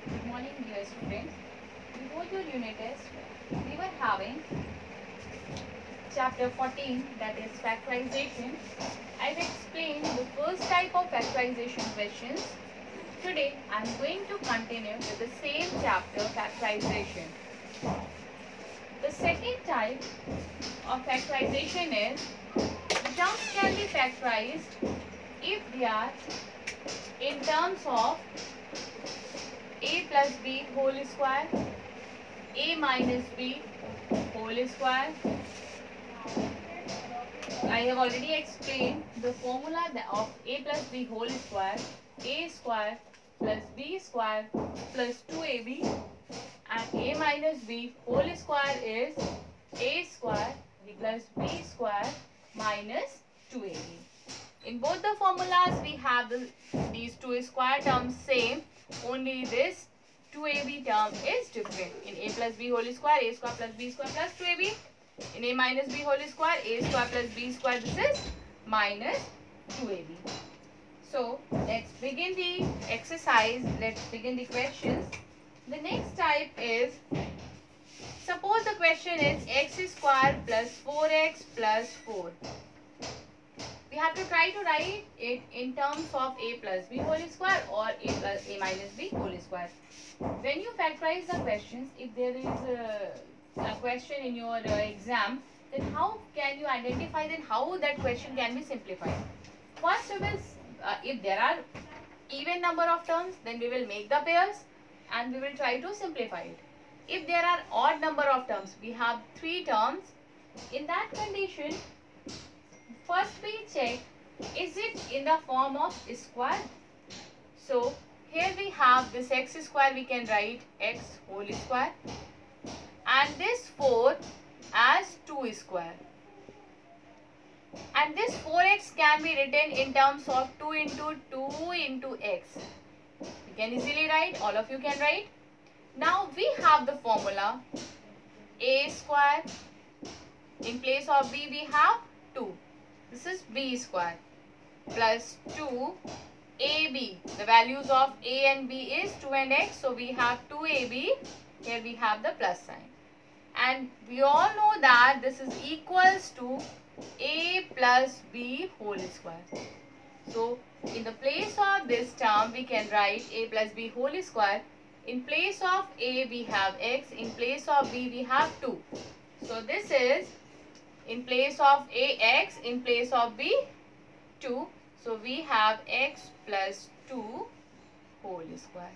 Good morning, dear students. Before your unit test, we were having chapter 14, that is factorization. I've explained the first type of factorization questions. Today, I'm going to continue with the same chapter, factorization. The second type of factorization is terms can be factorized if they are in terms of a plus b whole square, a minus b whole square. I have already explained the formula of a plus b whole square, a square plus b square plus 2ab, and a minus b whole square is a square plus b square minus 2ab. In both the formulas we have these two square terms same, only this 2ab term is different. In a plus b whole square, a square plus b square plus 2ab. In a minus b whole square, a square plus b square, this is minus 2ab. So let's begin the exercise, let's begin the questions. The next type is, suppose the question is x square plus 4x plus 4. We have to try to write it in terms of a plus b whole square or a minus b whole square. When you factorize the questions, if there is a question in your exam, then how can you identify then how that question can be simplified? First we will, if there are even number of terms, then we will make the pairs and we will try to simplify it. If there are odd number of terms, we have 3 terms, in that condition, first we check, is it in the form of square? So here we have this x square, we can write x whole square, and this 4 as 2 square. And this 4x can be written in terms of 2 into 2 into x. You can easily write, all of you can write. Now we have the formula a square, in place of b we have 2. This is b square plus 2ab. The values of a and b is 2 and x. So we have 2ab. Here we have the plus sign. And we all know that this is equals to a plus b whole square. So in the place of this term we can write a plus b whole square. In place of a we have x. In place of b we have 2. So this is in place of a x, in place of b 2. So we have x plus 2 whole square.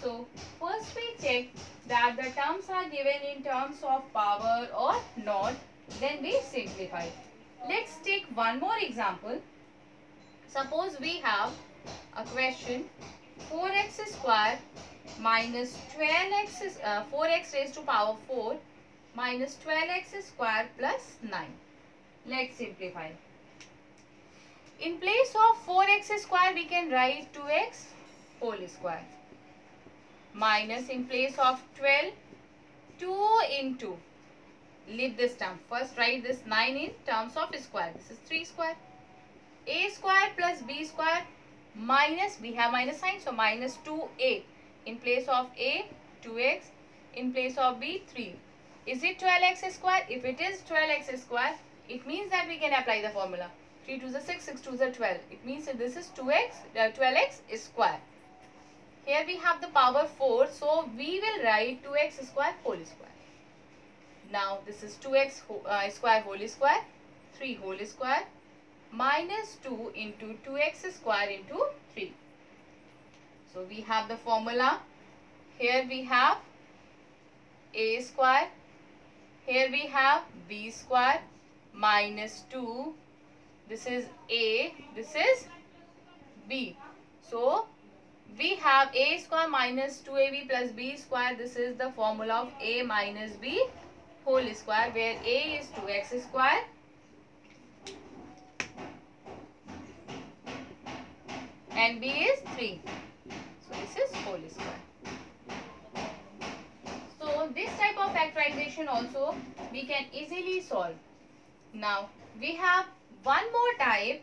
So first we check that the terms are given in terms of power or not. Then we simplify. Let's take one more example. Suppose we have a question 4x square minus 12x 4x raised to power 4 minus 12x square plus 9. Let's simplify. In place of 4x square we can write 2x whole square minus, in place of 12, 2 into, leave this term. First write this 9 in terms of square. This is 3 square. A square plus b square minus, we have minus sign, so minus 2a. In place of a, 2x. In place of b, 3. Is it 12x square? If it is 12x square, it means that we can apply the formula. 3 2 is 6, 6 2 is 12. It means that this is 12x square. Here we have the power 4, so we will write 2x square whole square. Now this is 2x square whole square, 3 whole square, minus 2 into 2x square into 3. So we have the formula. Here we have a square, here we have b square minus 2. This is a, this is b. So we have a square minus 2ab plus b square. This is the formula of a minus b whole square, where a is 2x square and b is 3. So this is whole square. So this type of factorization also we can easily solve. Now we have one more type.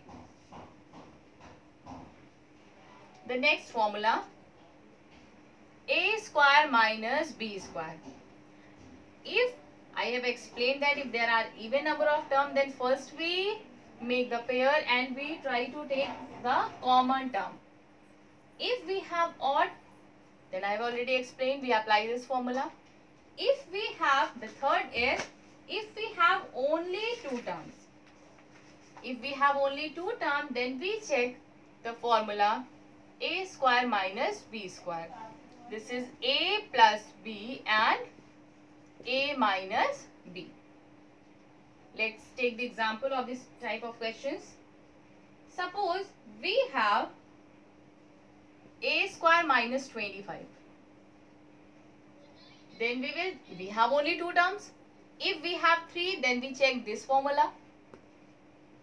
The next formula, a square minus b square. If I have explained that if there are even number of terms, then first we make the pair and we try to take the common term. If we have odd, then I have already explained, we apply this formula. If we have, the third is, if we have only two terms. If we have only two terms, then we check the formula a square minus b square. This is a plus b and a minus b. Let's take the example of this type of questions. Suppose we have a square minus 25. Then we have only two terms. If we have three, then we check this formula.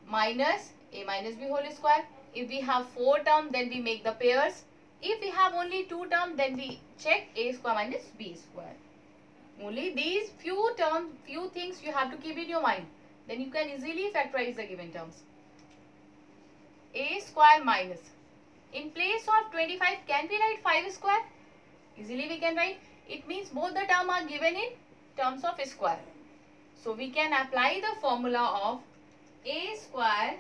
Minus a minus b whole square. If we have four terms, then we make the pairs. If we have only two terms, then we check a square minus b square. Only these few terms, few things you have to keep in your mind. Then you can easily factorize the given terms. A square minus. In place of 25, can we write 5 square? Easily we can write. It means both the terms are given in terms of square. So we can apply the formula of a square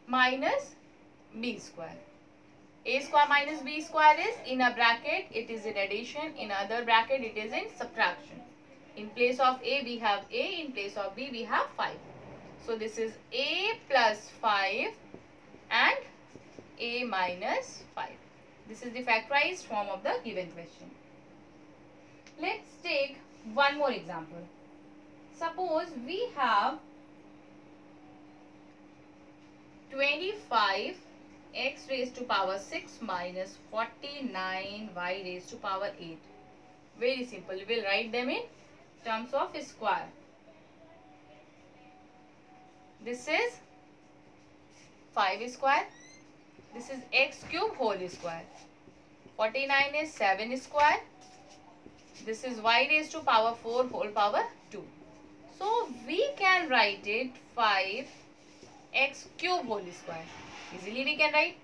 minus b square. A square minus b square is in a bracket, it is in addition. In other bracket, it is in subtraction. In place of a, we have a. In place of b, we have 5. So this is a plus 5 and a minus 5. This is the factorized form of the given question. Let's take one more example. Suppose we have 25 x raised to power 6 minus 49 y raised to power 8. Very simple. We will write them in terms of square. This is 5 square. This is x cube whole square. 49 is 7 square. This is y raised to power 4 whole power 2. So we can write it 5x cube whole square. Easily we can write.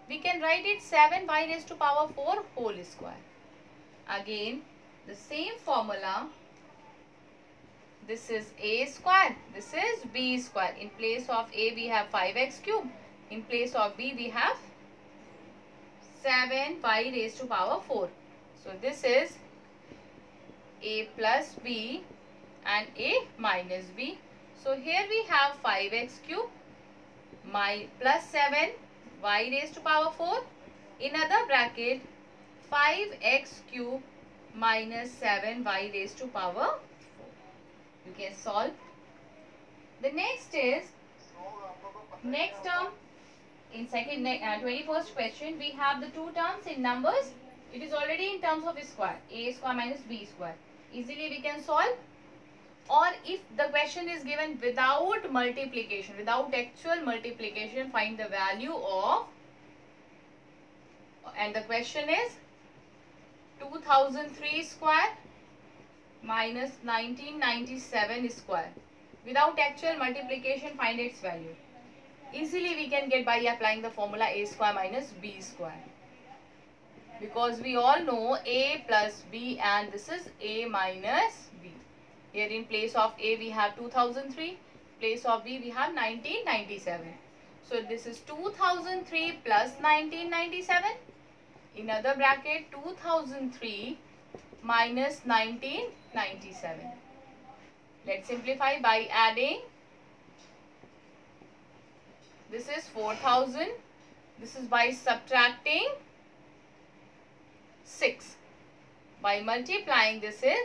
We can write it 7y raised to power 4 whole square. Again, the same formula. This is a square. This is b square. In place of a, we have 5x cube. In place of b, we have 7y raised to power 4. So this is a plus b and a minus b. So here we have 5x cube plus 7 y raised to power 4. In other bracket, 5x cube minus 7 y raised to power 4. You can solve. The next is, next term in 21st question, we have the two terms in numbers. It is already in terms of square, a square minus b square. Easily we can solve. Or if the question is given without multiplication, without actual multiplication, find the value of, and the question is 2003 square minus 1997 square. Without actual multiplication, find its value. Easily we can get by applying the formula a square minus b square. Because we all know a plus b and this is a minus b. Here in place of a we have 2003, place of b we have 1997. So this is 2003 plus 1997. In other bracket 2003 minus 1997. Let's simplify by adding. This is 4000. This is by subtracting 6. By multiplying, this is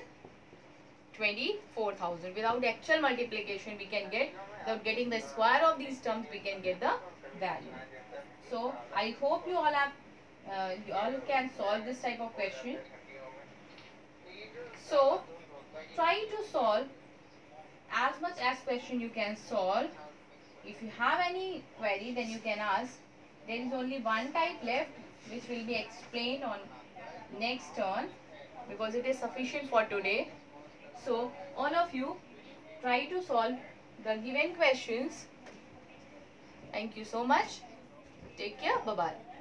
24,000. Without actual multiplication we can get, without getting the square of these terms we can get the value. So I hope you all have you all can solve this type of question. So try to solve as much as question you can solve. If you have any query, then you can ask. There is only one type left which will be explained on next turn because it is sufficient for today. So all of you try to solve the given questions. Thank you so much. Take care. Bye-bye.